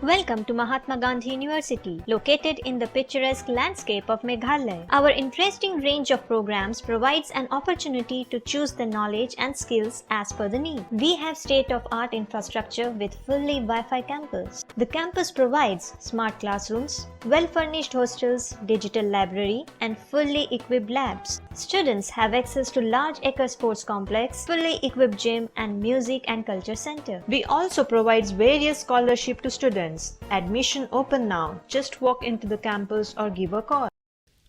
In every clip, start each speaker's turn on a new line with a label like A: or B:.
A: Welcome to Mahatma Gandhi University, located in the picturesque landscape of Meghalaya. Our interesting range of programs provides an opportunity to choose the knowledge and skills as per the need. We have state-of-art infrastructure with fully Wi-Fi campus. The campus provides smart classrooms, well-furnished hostels, digital library, and fully equipped labs. Students have access to large acre sports complex, fully equipped gym, and music and culture center. We also provides various scholarship to students. Admission open now. Just walk into the campus or give a call.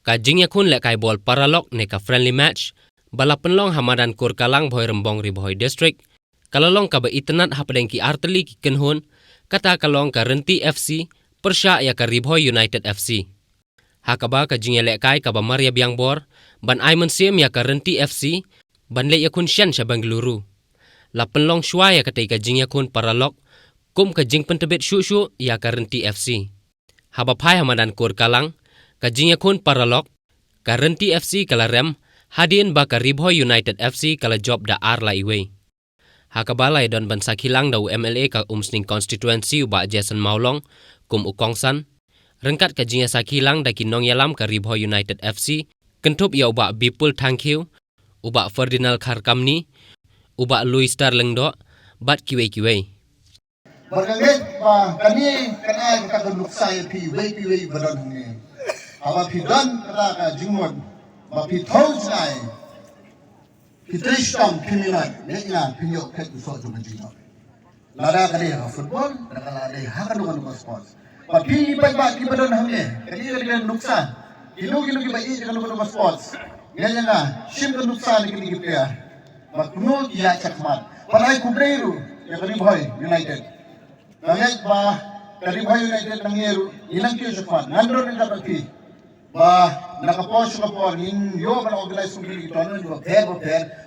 B: Kajing yakun lek kai bol paralog ne ka friendly match. Balapan long hamadan kur kalang boy rembong riboy district. Kalalong ka ba internet hapadeng ki arteli ki kenhun. Kata kalong ka Renti FC. Persya ya ka Riboy United FC. Hakaba kajing lek kai ka ba Maria Biangbor. Ban Aiman Sim ya ka Renti FC. Ban lek yakun Shan sa Bengaluru. Lapan long shwa ya ka tay kajing yakun paralog. Kum kajing pentebet syuk ya ka Renti FC. Habapai hamadan kur kalang. Kajing yakun paralog. Ka Renti FC kala rem. Hadin ba ka Riboy United FC kala job da ar la iwe. Hakabalay don bansa kilang da UMLA ka umsning constituency uba Jason Maulong. Kum ukongsan. Rengkat kajing sa kilang da kinong yalam ka Riboy United FC. Kentup ya uba Bipul Tangkiu. Uba Ferdinand Kharkamni. Uba Louis Starlengdo. Bat kiwe-kiwe.
C: Berganget pa kani kana kita kenuksai piwe badan ni. Awa pidan kata ka jingmon ba pitol sai. Pitrishtam pimiran nenya pinyo ket so jo menjino. Lada kali ha football kala dai ha kan sports. Ba pi ba ki badan hamne kani kali nuksa. Kilo ki ba i kan sports. Nenya na shim kan nuksa ni player. Ba kuno ya chakmat. Palai kubreiru ya kali boy United. Nangit ba Riboy United nangyero ilang kiyo siya kwan nandro rin kapag ba nakaposyo ka po ninyo ba na-organize kong ito ano nyo ba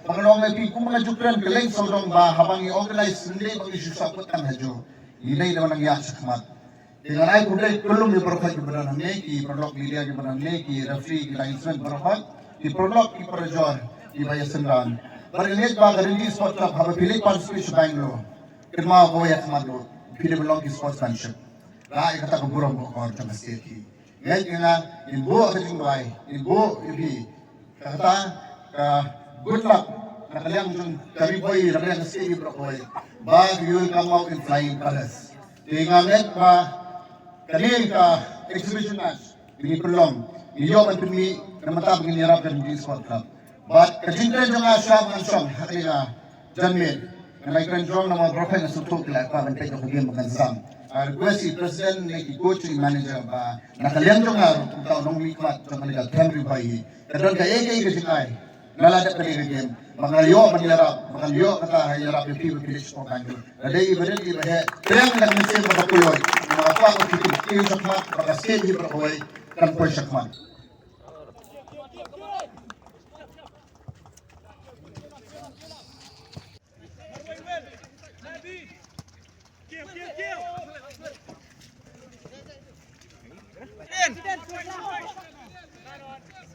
C: baka noong may kung mga jukran galing sa udong ba habang i-organize hindi mag-isusapot ang hadyo hindi naman nangyari sa kamat tinanay ko dahil tulong ni Barokad yung banang neki Prolog Lilia yung banang neki Rafi Linesman Barokad Prolog Iparajor Ibayasan Ran Barangit ba Garindi Sport Club habang pilit participation sa Bangalore kirma ko ya kamat lo Pilih belong di sportsmanship. Lah, kata keburung bokor sama state. Ngayon nga, inbo ang tingway, inbo ibi. Kata good luck. Nakaliang yung Riboy, nakaliang state brokoy. But you will come out in flying colors. Tingamet pa kanil ka exhibition match. Binipulong. Iyo man tumi na matabang inirap ka ng sport club. But kajintan yung nga siya mga siyang hati nga Janmil. May kanjong na mga broken na sutok la pa bantay ko game magansam. Request si president ni coach ni manager ba nakalian jong nga taon nung likwat sa kanila Henry Bay. Kadon kay kasi nalada ka ni game. Mangayo kata hayarap yung people village ko kanyo. Naday ibadet ibahe. Kaya ang nagmisil mga puyoy. Mga pa ko kiyo sakmat baka stage ibra ko ay kan po sakmat.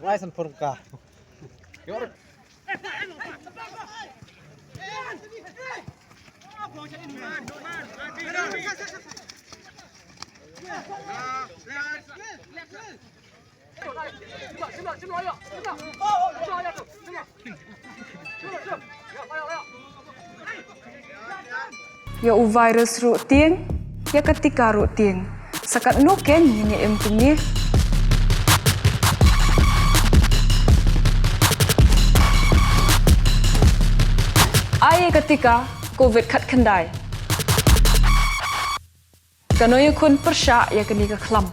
D: Raisan Purka.
E: Ya u virus ru tieng, ya ketika ru tieng. Sakat nuken ini empunya. Ai ketika COVID kat kendai. Kanoy kun persya ya kini ke kelam.